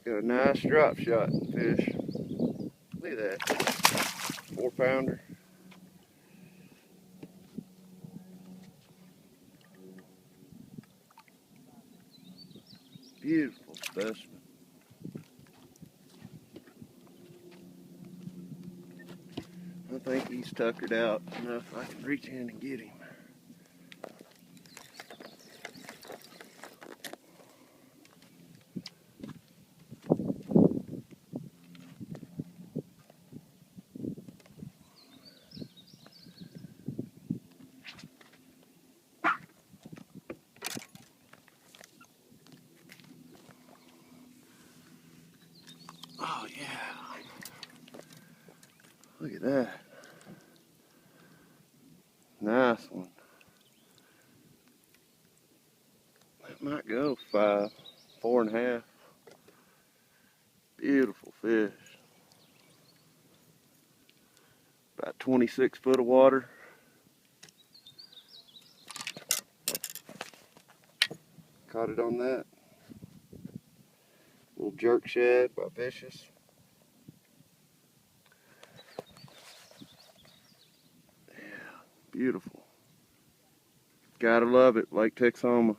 Got a nice drop shot fish. Look at that. 4-pounder. Beautiful specimen. I think he's tuckered out enough I can reach in and get him. Oh yeah. Look at that. Nice one. That might go 5, 4.5. Beautiful fish. About 26 foot of water. Caught it on that. Little jerk shad by Vicious. Yeah, beautiful. Gotta love it, Lake Texoma.